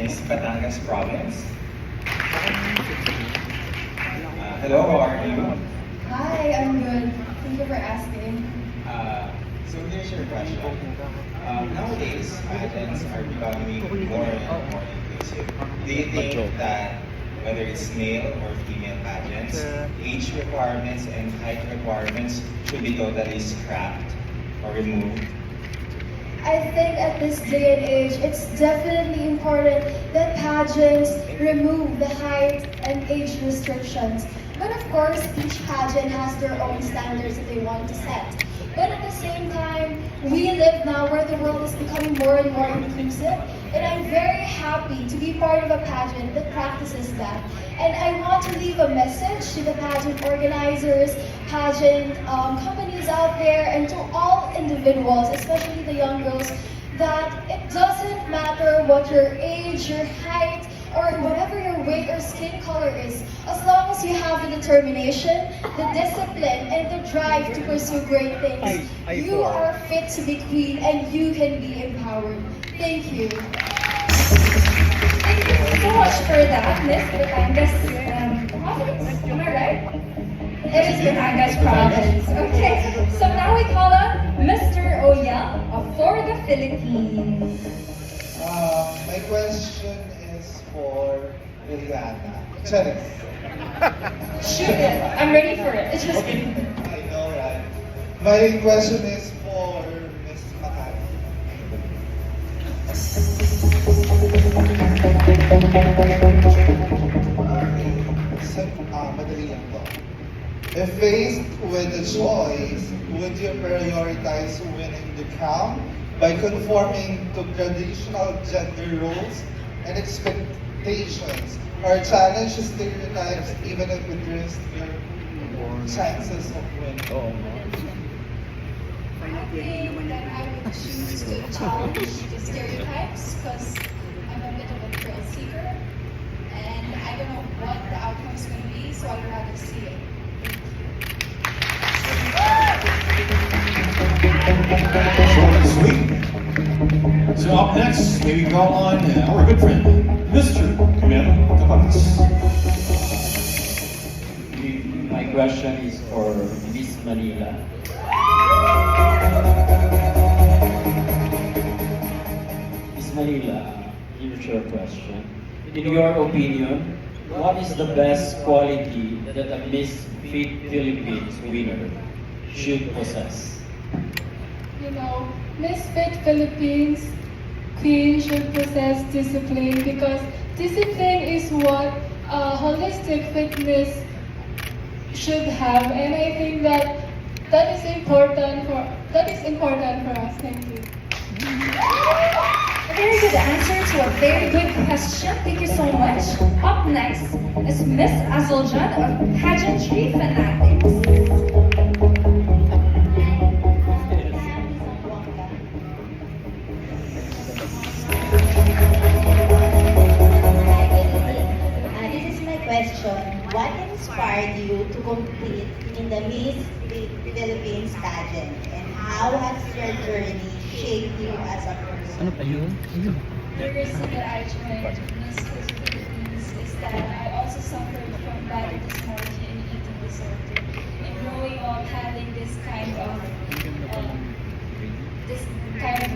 Miss Batangas province. Hello, how are you? Hi, I'm good. Thank you for asking. So here's your question. Nowadays, pageants are becoming more and more inclusive. Do you think that whether it's male or female pageants, age requirements and height requirements should be totally scrapped or removed? I think at this day and age, it's definitely important that pageants remove the height and age restrictions. But of course, each pageant has their own standards that they want to set. But at the same time, we live now where the world is becoming more and more inclusive, and I'm very happy to be part of a pageant that practices that. And I want to leave a message to the pageant organizers, pageant companies out there, and to all individuals, especially the young girls, that it doesn't matter what your age, your height, or whatever your weight or skin color is, as long as you have the determination, the discipline, and the drive to pursue great things, you are fit to be queen and you can be empowered. Thank you. Thank you so much for that, Miss Batangas province. Am I right? It is Batangas province. Okay, so now we call on Mr. Oyel for the Philippines. My question is for Liliana. Sorry. Shoot it. I'm ready for it. It's just I know, right? My question is for Miss Makati. Madali lang to. If faced with a choice, would you prioritize winning the crown by conforming to traditional gender roles and expectations, or challenge stereotypes even if it risks your chances of winning? I think that I would choose to challenge the stereotypes because I'm a bit of a thrill seeker and I don't know what the outcome is going to be, so I'd rather see it. Short and sweet. So up next, may we call on our good friend, Mr. Mel Tapanas. My question is for Miss Manila. Miss Manila, here's your question. In your opinion, what is the best quality that a Miss Fit Philippines winner should possess? You know, Miss Fit Philippines Queen should possess discipline because discipline is what holistic fitness should have, and I think that is important for us. Thank you. a very good answer to a very good question. Thank you so much. Up next is Miss Azuljan of Pageantry Fanatics. What inspired you to compete in the Miss Philippines pageant, and how has your journey shaped you as a person? The reason that I joined Miss Philippines is that I also suffered from body dysmorphia and eating disorder. And growing up having this kind of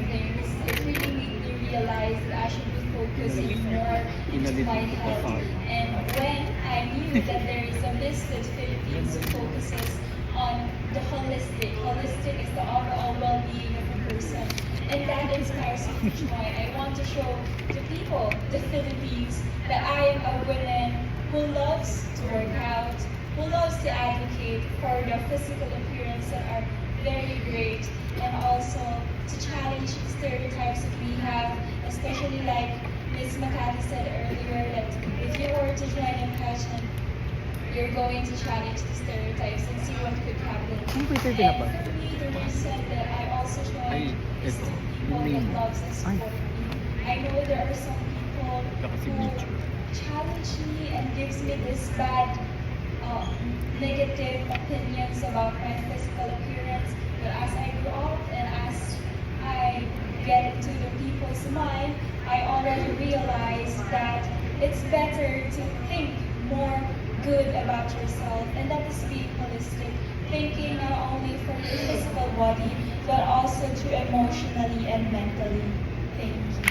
things, it really made me realize that I should be focusing more into my health. And when I knew that there is a Miss Philippines who focuses on the holistic. Holistic is the overall well-being of a person. And that inspires me to join. I want to show to people, the Philippines, that I am a woman who loves to work out, who loves to advocate for the physical appearance that are very great, and also to challenge stereotypes that we have, especially like Ms. Makati said earlier, that if you were to join a pageant, you're going to challenge the stereotypes and see what could happen. And for me, the reason that I also joined is the people that loves and support me. I know there are some people who challenge me and gives me this bad, negative opinions about my physical appearance. But as I grew up and as I get into the people's mind, I already realized that it's better to think more good about yourself, and that is being holistic, thinking not only for your physical body, but also to emotionally and mentally. Thank you.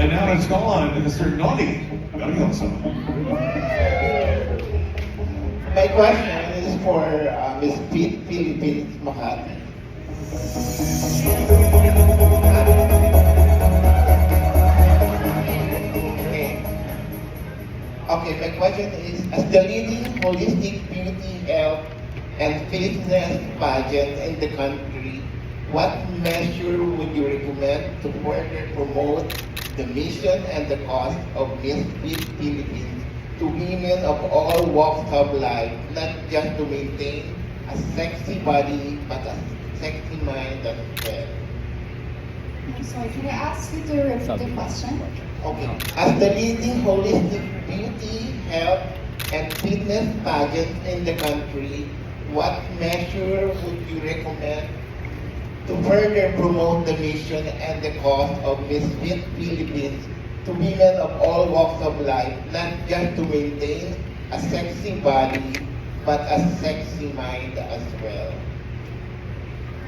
And now let's go on to Mr. Noli. My question is for Miss Philippines Makati. Okay, my question is, as the leading holistic beauty, health, and fitness pageant in the country, what measure would you recommend to further promote the mission and the cause of Miss Fit Philippines to women of all walks of life, not just to maintain a sexy body, but a sexy mind as well? I'm sorry, can I ask you to repeat the question? Okay. As the leading holistic beauty, health, and fitness pageant in the country, what measure would you recommend to further promote the mission and the cause of Miss Fit Philippines to women of all walks of life, not just to maintain a sexy body, but a sexy mind as well?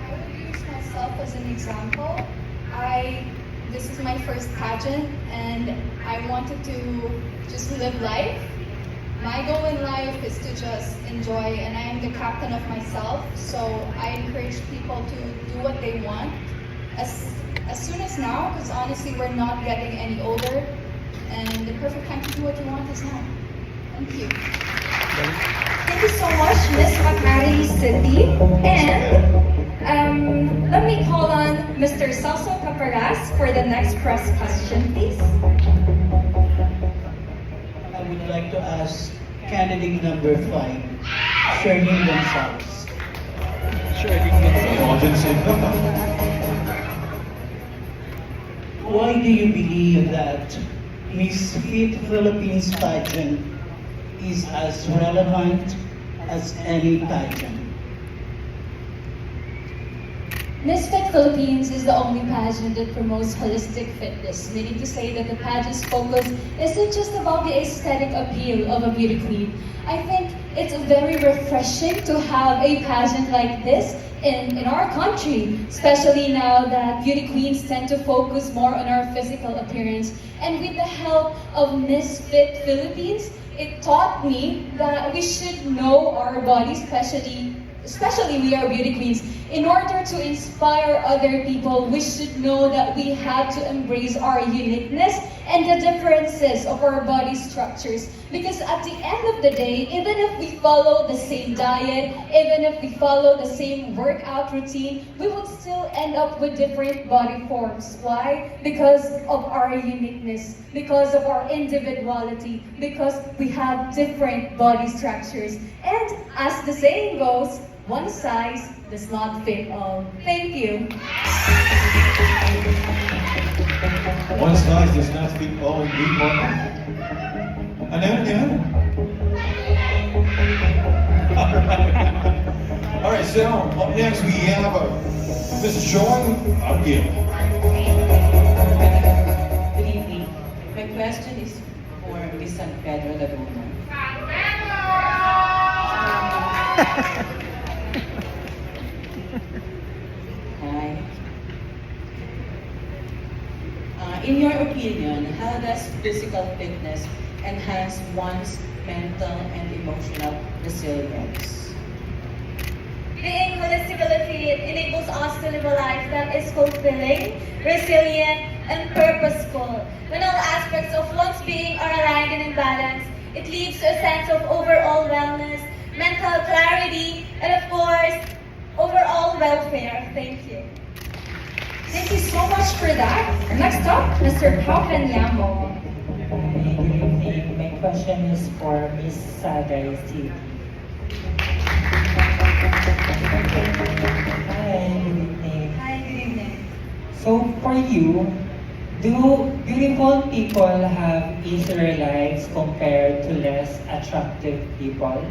I would use myself as an example. This is my first pageant, and I wanted to just live life. My goal in life is to just enjoy, and I am the captain of myself, so I encourage people to do what they want as soon as now, because honestly we're not getting any older, and the perfect time to do what you want is now. Thank you. Thank you so much, Miss Macmary City. And let me call on Mr. Celso Caparas for the next press question, please. I would like to ask candidate number 5, Shirley Gonzalez. Why do you believe that Miss Fit Philippines pageant is as relevant as any pageant? Miss Fit Philippines is the only pageant that promotes holistic fitness, meaning to say that the pageant's focus isn't just about the aesthetic appeal of a beauty queen. I think it's very refreshing to have a pageant like this in our country, especially now that beauty queens tend to focus more on our physical appearance. And with the help of Miss Fit Philippines, it taught me that we should know our bodies, especially we are beauty queens. In order to inspire other people, we should know that we have to embrace our uniqueness and the differences of our body structures. Because at the end of the day, even if we follow the same diet, even if we follow the same workout routine, we would still end up with different body forms. Why? Because of our uniqueness, because of our individuality, because we have different body structures. And as the saying goes, one size does not fit all. Thank you. One size does not fit all indeed, partner. And then again. All right, so up next we have Miss Joy Aguirre. Good evening. My question is for Miss San Pedro Laguna. Hi. In your opinion, how does physical fitness enhance one's mental and emotional resilience? Being holistically enables us to live a life that is fulfilling, resilient, and purposeful. When all aspects of one's being are aligned and in balance, it leads to a sense of overall wellness, mental clarity, and of course, overall welfare. Thank you. Thank you so much for that. Next up, Mr. Calvin Yamo. Good evening. My question is for Miss Sagay City. Hi, good evening. Hi, good evening. So for you, do beautiful people have easier lives compared to less attractive people?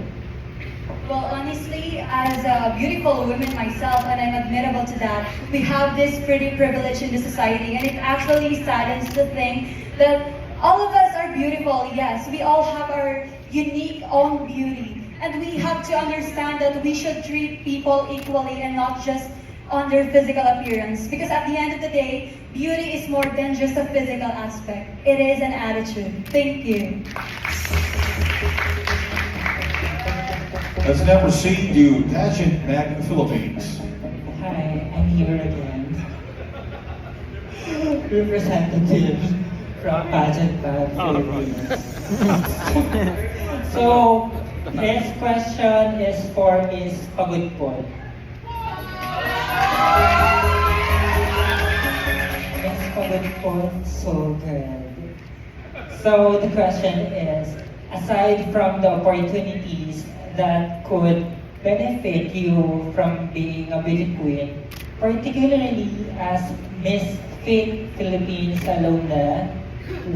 Well, honestly, as a beautiful woman myself, and I'm admirable to that, we have this pretty privilege in the society, and it actually saddens to think that all of us are beautiful. Yes, we all have our unique own beauty, and we have to understand that we should treat people equally and not just on their physical appearance. Because at the end of the day, beauty is more than just a physical aspect. It is an attitude. Thank you. Let's now proceed to Pageant Mag Philippines. Hi, I'm here again. Representative from Pageant Mag Philippines. So, next question is for Miss Pagudpud. Miss Pagudpud, so good. So the question is, aside from the opportunities that could benefit you from being a beauty queen, particularly as Miss Fit Philippines alumna,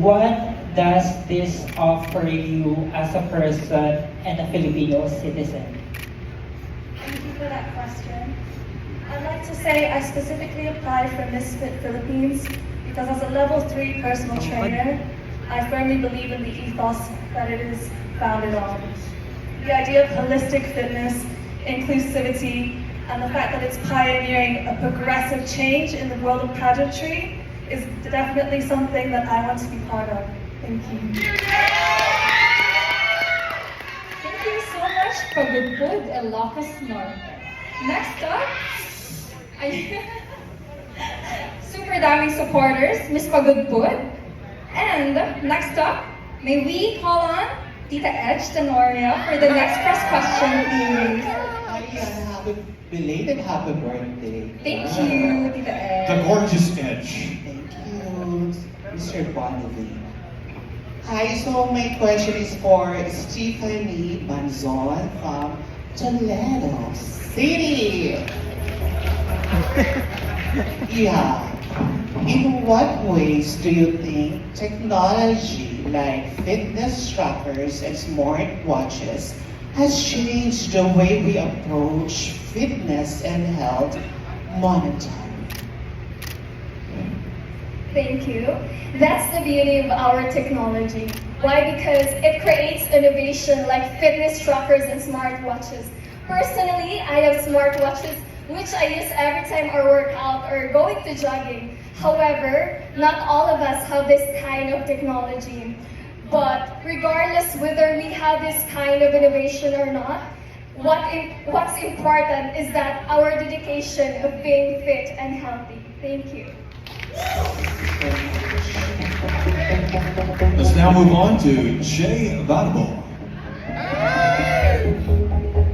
what does this offer you as a person and a Filipino citizen? Thank you for that question. I'd like to say I specifically applied for Miss Fit Philippines because as a level 3 personal trainer, I firmly believe in the ethos that it is founded on. The idea of holistic fitness, inclusivity, and the fact that it's pioneering a progressive change in the world of pageantry is definitely something that I want to be part of. Thank you. Thank you so much, Pagudpud, Ilocos, Norte. Next up, super daming supporters, Miss Pagudpud. And next up, may we call on Tita Edge Tenoria for the next press question, please. Happy belated happy birthday. Thank you, Tita Edge. The gorgeous Edge. Thank you, Mr. Bonavie. Hi, so my question is for Stephanie Manzon from Toledo City. Yeah. In what ways do you think technology like fitness trackers and smart watches has changed the way we approach fitness and health monetarily? Thank you. That's the beauty of our technology. Why? Because it creates innovation like fitness trackers and smartwatches. Personally, I have smartwatches which I use every time I work out or going to jogging. However, not all of us have this kind of technology. But regardless whether we have this kind of innovation or not, what's important is that our dedication of being fit and healthy. Thank you. Let's now move on to Jay Vanable.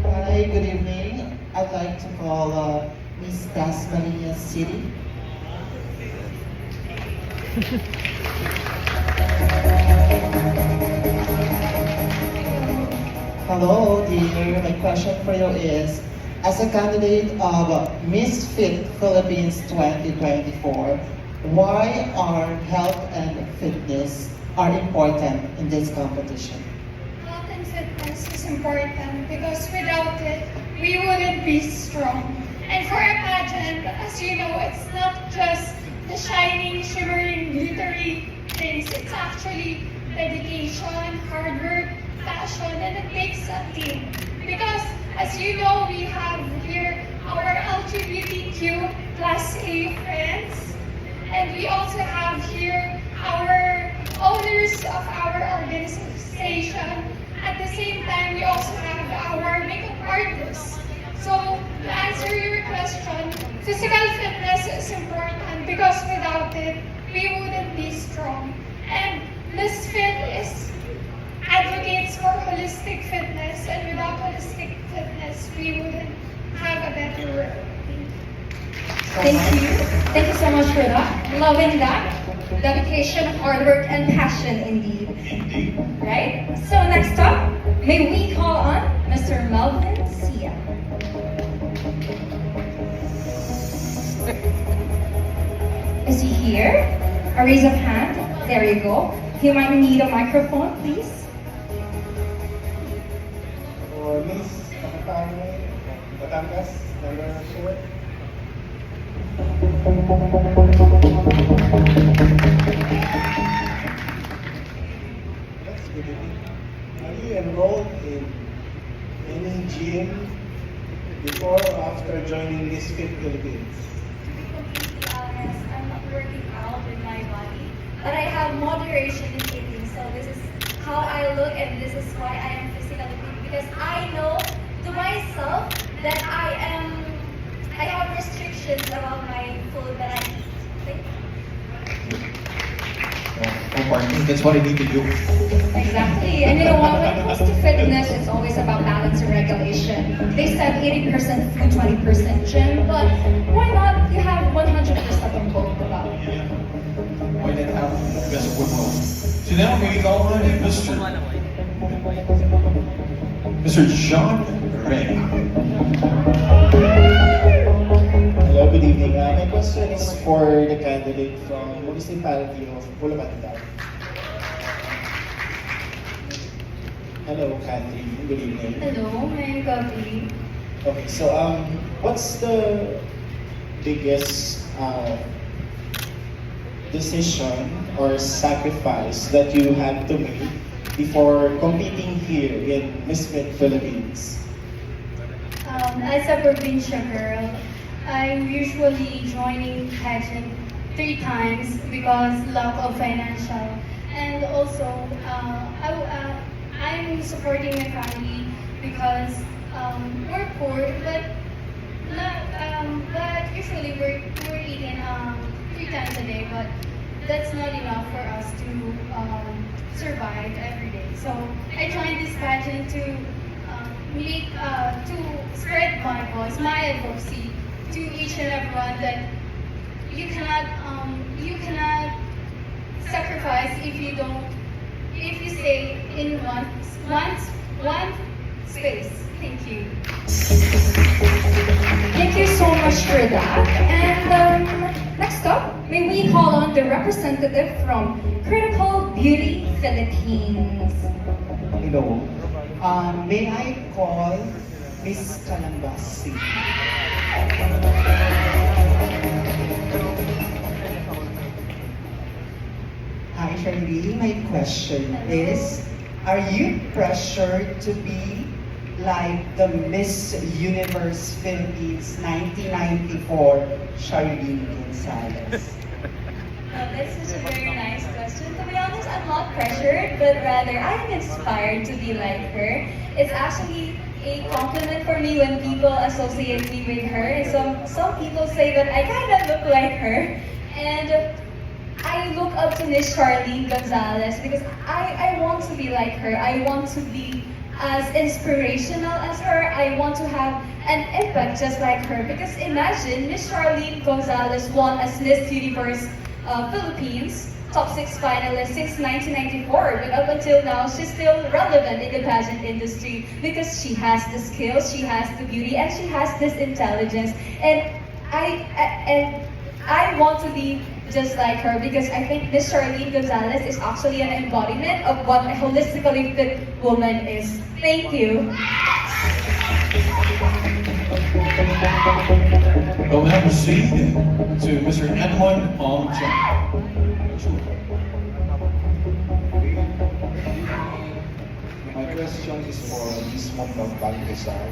Hi, good evening. I'd like to call Miss Tasmania City. Hello, dear. My question for you is, as a candidate of Miss Fit Philippines 2024, why are health and fitness are important in this competition? Health and fitness is important because without it, we wouldn't be strong. And for a pageant, as you know, it's not just the shining, shimmering, glittery things. It's actually dedication, hard work, passion, and it takes a team. Because as you know, we have here our LGBTQ plus A friends, and we also have here our owners of our organization. At the same time, we also have our makeup artists. So to answer your question, physical fitness is important because without it, we wouldn't be strong. And Miss Fit advocates for holistic fitness, and without holistic fitness, we wouldn't have a better world. Thank you. Thank you so much for that. Loving that. Dedication, hard work, and passion indeed. Right? So next up, may we call on Mr. Melvin Sia. Is he here? A raise of hand. There you go. You might need a microphone, please. For Miss Batangas, number 4. That's good. Are you enrolled in any gym before or after joining this Fit Philippines? To be completely honest, I'm not working out with my body, but I have moderation in eating. So this is how I look, and this is why I am physically fit, because I know to myself that I have restrictions about my food that I eat. Thank you. Parking, that's what I need to do. Exactly. And you know what? When it comes to fitness, it's always about balance and regulation. They said 80% food, 20% gym, but why not you have 100% on both of them? Why not have the best of both? So now we go on to Mr. John Ray. Hello, good evening. My question is for the candidate from municipality of Bulacan. Hello, Catherine. Good evening. Hello, my Coleen. Okay, so what's the biggest decision or sacrifice that you had to make before competing here in Miss Fit Philippines? As a provincial girl, I'm usually joining pageant 3 times because lack of financial, and also I'm supporting my family because we're poor, but usually we're eating 3 times a day, but that's not enough for us to survive every day. So I joined this pageant to spread my voice, my advocacy to each and everyone that you cannot sacrifice if you stay in one space. Thank you. Thank you so much for that. And next up, may we call on the representative from Critical Beauty Philippines. Hello. May I call Miss Kalambasi? Hi, Shirley. My question is, are you pressured to be like the Miss Universe Philippines 1994, Charlene Gonzalez? This is a very nice question. To be honest, I'm not pressured, but rather I am inspired to be like her. It's actually a compliment for me when people associate me with her. And some people say that I kind of look like her. And I look up to Miss Charlene Gonzalez because I want to be like her. I want to be as inspirational as her. I want to have an impact just like her. Because imagine Miss Charlene Gonzalez won as Miss Universe Philippines top 6 finalist since 1994, but up until now she's still relevant in the pageant industry because she has the skills, she has the beauty, and she has this intelligence. And I want to be just like her because I think Miss Charlene Gonzalez is actually an embodiment of what a holistically fit woman is. Thank you. We'll now proceed to Mr. Edmond Ong-Chen. My question is for Ms. Montag Balcazar.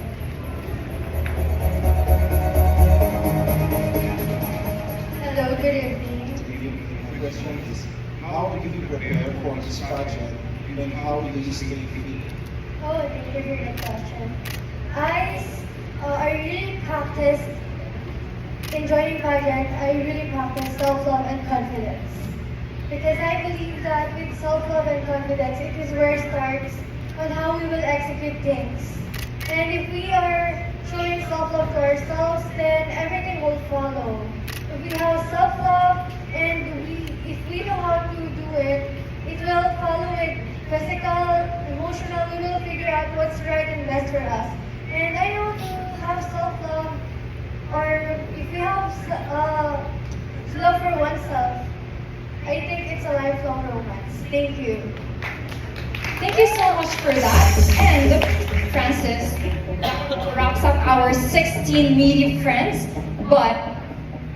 Hello, good evening. My question is, how do you prepare for this pageant and how do you stay fit? Oh, thank you for that question. I really practice in joining pageant. I really practice self-love and confidence because I believe that with self-love and confidence, it is where it starts on how we will execute things. And if we are showing self-love to ourselves, then everything will follow. If we have self-love and if we know how to do it, it will follow with physical, emotional. We will figure out what's right and best for us. And I know to have self-love, or if we have love for oneself, I think it's a lifelong romance. Thank you. Thank you so much for that. And Francis, wraps up our 16 media friends, but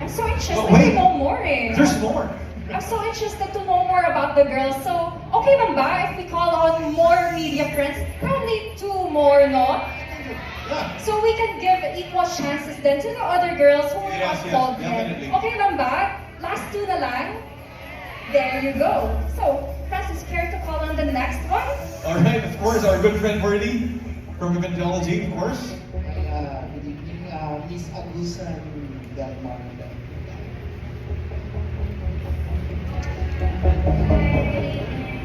I'm so interested to know more eh. There's more. I'm so interested to know more about the girls. So, okay lang ba if we call on more media friends? Probably 2 more, no? So we can give equal chances then to the other girls who were not called yet. Okay lang ba? Last 2 na lang? There you go. So, Francis, care to call on the next one? Alright, of course, our good friend Bernie from Individuality, of course. Good evening, Miss Agusan Del Norte.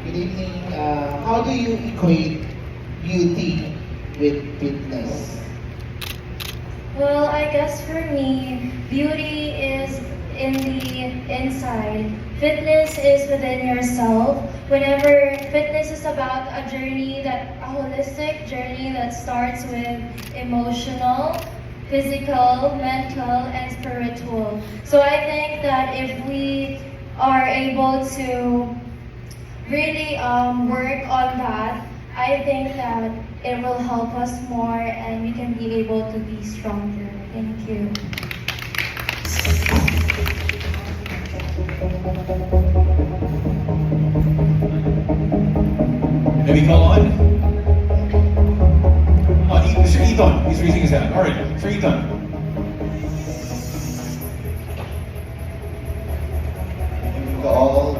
Good evening. How do you equate beauty with fitness? Well, I guess for me, beauty is in the inside. Fitness is within yourself. Whenever fitness is about a journey, a holistic journey that starts with emotional, physical, mental, and spiritual. So I think that if we are able to really work on that, I think that it will help us more and we can be able to be stronger. Thank you. Maybe call on? Mr. Eton, he's raising his hand. Alright, Mr. Eton.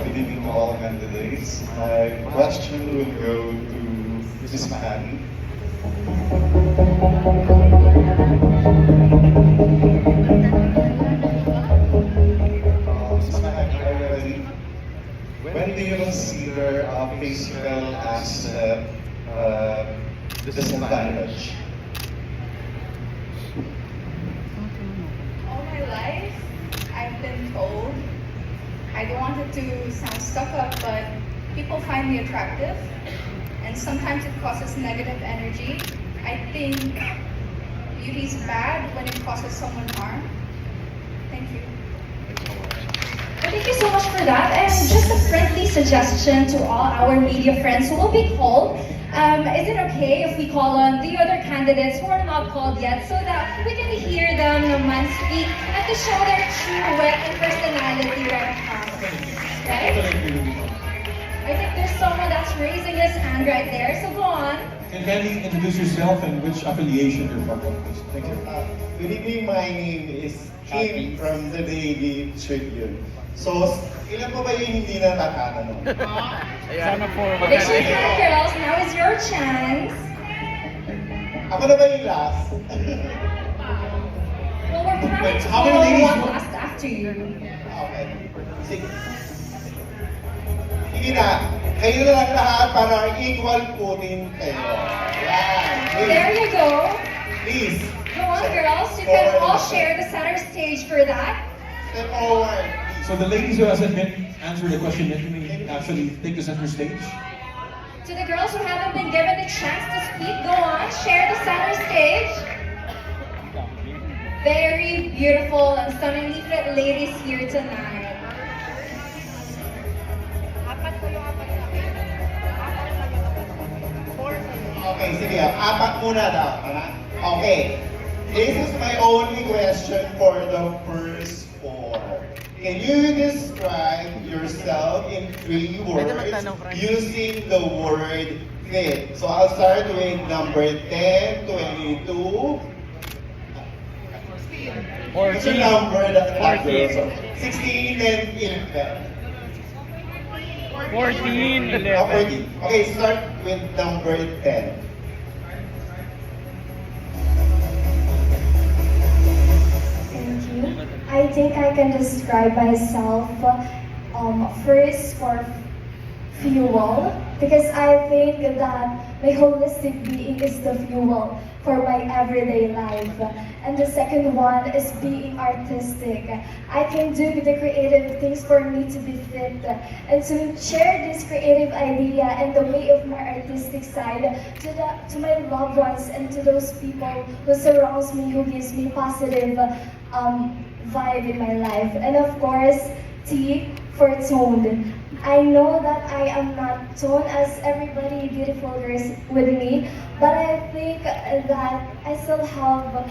Good evening to all candidates. My question will go to Mrs. Mahan. Mrs. Mahan, are you ready? When do you consider a physical asset disadvantage? All my life, I've been told, I don't want it to sound stuck up, but people find me attractive, and sometimes it causes negative energy. I think beauty is bad when it causes someone harm. Thank you. Well, thank you so much for that. And just a friendly suggestion to all our media friends who will be called. Is it okay if we call on the other candidates who are not called yet so that we can hear them naman speak and to show their true wit and personality right now? Right? I think there's someone that's raising his hand right there, so go on. Can kindly introduce yourself and which affiliation you're from, please? Thank you. Good evening, my name is Kim from the Daily Tribune. So, ilan po ba yung hindi na natatanong? Sana po. Raise your hand, girls. Now is your chance. Ako na ba yung last? Well, we're planning to How many call ladies one mo- last after you. Okay. Sige. Sige na. Kayo na lang lahat para equal footing kayo. Yan. There you go. Please. Go on, girls. You can all share the center stage for that. Step forward. So the ladies who hasn't been answered the question yet, you may actually take the center stage. To the girls who haven't been given the chance to speak, go on, share the center stage. Very beautiful and stunningly fit ladies here tonight. Okay, sige. 4 muna daw. Okay. This is my only question for the first 4. Can you describe yourself in 3 words using the word fit? So I'll start with number 10, 22. What's the number that 16 and 11. 14, 11. 14. Okay, start with number 10. Thank you. I think I can describe myself first for fuel, because I think that my holistic being is the fuel for my everyday life. And the second one is being artistic. I can do the creative things for me to be fit and to share this creative idea and the way of my artistic side to my loved ones and to those people who surrounds me, who gives me positive vibe in my life. And of course, T for toned. I know that I am not toned as everybody beautiful girls with me, but I think that I still have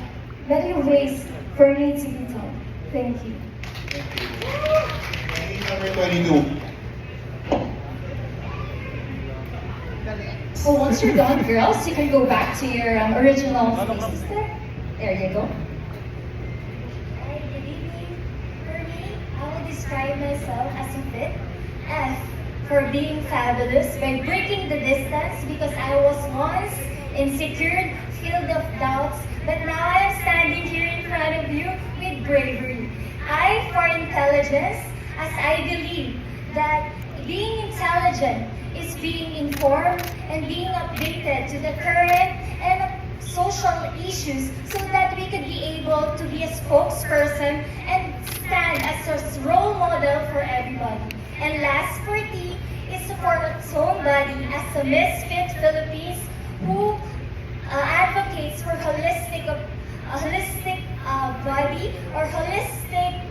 many ways for me to be toned. Thank you. Number 22. So once you're done, girls, you can go back to your original places there. There you go. Hi, good evening. For me, I would describe myself as a fit. F for being fabulous by breaking the distance because I was once insecure, filled of doubts, but now I am standing here in front of you with bravery. I for intelligence, as I believe that being intelligent is being informed and being updated to the current and social issues so that we could be able to be a spokesperson and stand as a role model for everybody. And last for T is for its own body as a Misfit Philippines who advocates for holistic body or holistic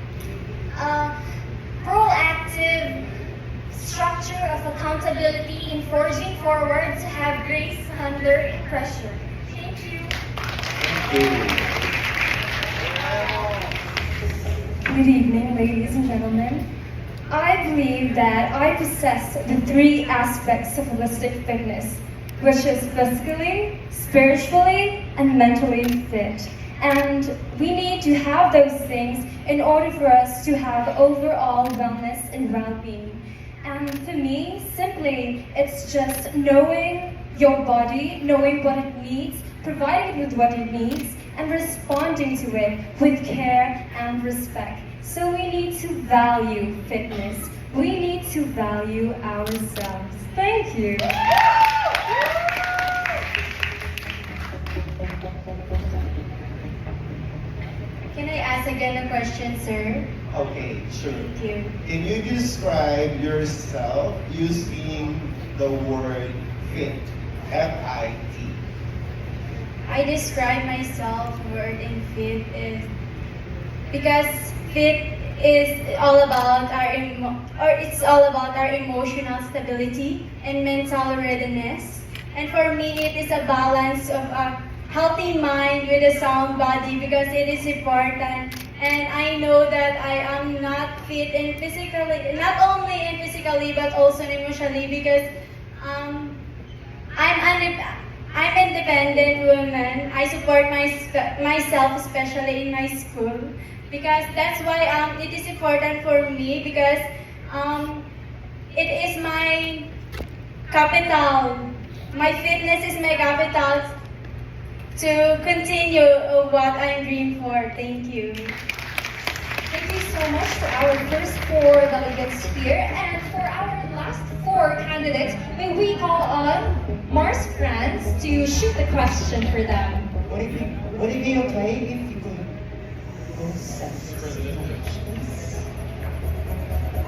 proactive structure of accountability in forging forward to have grace under pressure. Thank you. Good evening, ladies and gentlemen. I believe that I possess the three aspects of holistic fitness, which is physically, spiritually, and mentally fit. And we need to have those things in order for us to have overall wellness and well-being. And for me, simply, it's just knowing your body, knowing what it needs, providing it with what it needs, and responding to it with care and respect. So we need to value fitness. We need to value ourselves. Thank you. Can I ask again a question, sir? Okay, sure. Thank you. Can you describe yourself using the word fit? F-I-T. I describe myself word in fit is because fit is all about it's all about our emotional stability and mental readiness. And for me, it is a balance of a healthy mind with a sound body because it is important. And I know that I am not fit in physically, not only in physically but also emotionally because I'm independent woman. I support myself, especially in my school, because that's why it is important for me because it is my capital. My fitness is my capital to continue what I'm dreaming for. Thank you. Thank you so much to our first four delegates here. And for our last four candidates, may we call on Mars Franz to shoot the question for them. Would it be okay if you could go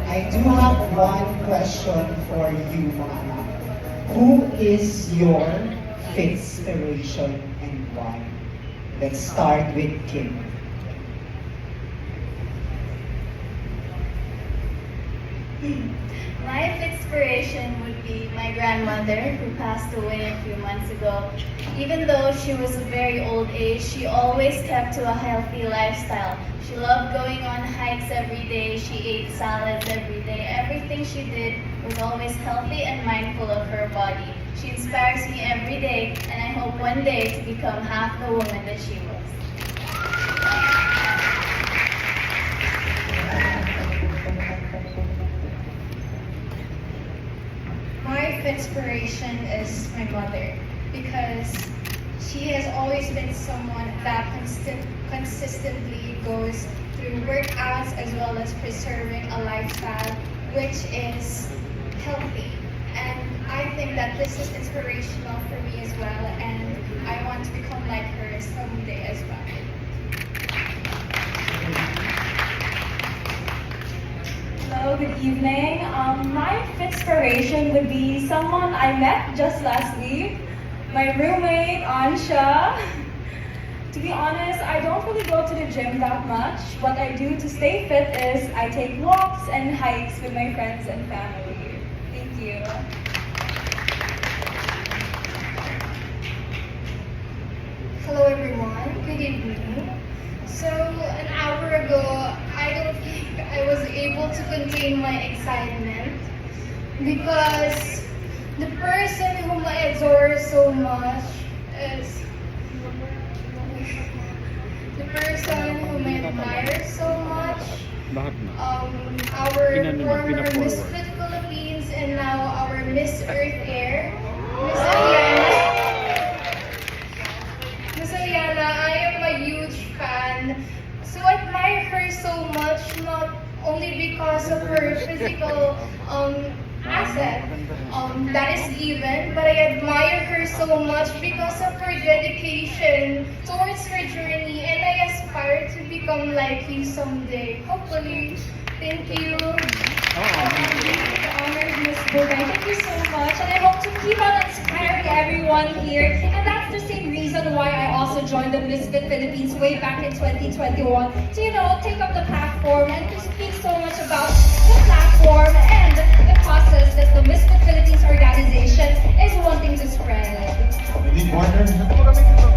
I do have one question for you, Mama. Who is your inspiration and why? Let's start with Kim. My inspiration would be my grandmother who passed away a few months ago. Even though she was a very old age, she always kept to a healthy lifestyle. She loved going on hikes every day. She ate salads every day. Everything she did was always healthy and mindful of her body. She inspires me every day, and I hope one day to become half the woman that she was. My inspiration is my mother because she has always been someone that consistently goes through workouts as well as preserving a lifestyle which is healthy. And I think that this is inspirational for me as well, and I want to become like her someday as well. Hello, good evening. My inspiration would be someone I met just last week, my roommate, Ansha. To be honest, I don't really go to the gym that much. What I do to stay fit is I take walks and hikes with my friends and family. Thank you. Hello everyone, good evening. So an hour ago, I don't think I was able to contain my excitement because the person whom I adore so much is the person whom I admire so much. Our former Miss Fit Philippines and now our Miss Earth Air, Miss Aliana. Miss Aliana, I am a huge fan. So I admire her so much, not only because of her physical asset, that is given, but I admire her so much because of her dedication towards her journey, and I aspire to become like you someday. Hopefully. Thank you. Honored Miss Mgay, thank you so much, and I hope to keep on inspiring everyone here. And that's the same reason why I also joined the Misfit Philippines way back in 2021 to, take up the platform and to speak so much about the platform and the causes that the Misfit Philippines organization is wanting to spread. Indeed, partner.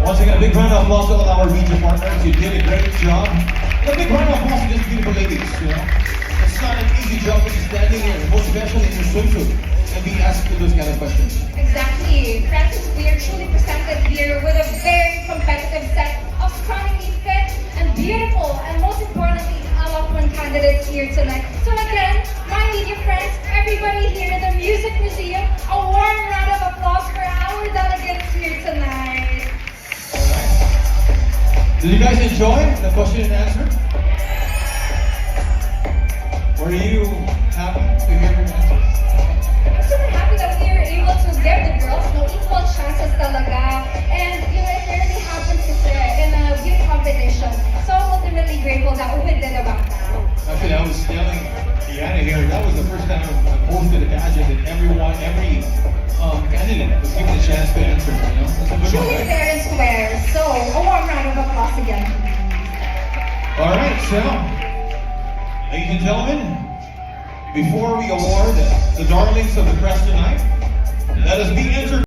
Once again, a big round of applause to all our media partners. You did a great job. And a big round of applause to these beautiful ladies. It's not an easy job to be standing here, most especially in your swimsuit, and be asked those kind of questions. Exactly. Francis, we are truly presented here with a very competitive set of stunningly fit and beautiful, and most importantly, eloquent candidates here tonight. So again, my media friends, everybody here in the Music Museum, a warm round of applause for our delegates here tonight. Did you guys enjoy the question and answer? Were you happy to hear your answers? I'm super happy that we were able to give the girls equal chances talaga. And it really happened in a beauty competition. So I'm ultimately grateful that we did about that. Actually, I was telling Diana here, that was the first time I hosted a pageant and every candidate was given a chance to answer. That's a good Truly one, fair and square. So a warm round of applause again. All right, so, ladies and gentlemen, before we award the darlings of the press tonight, let us be entertained.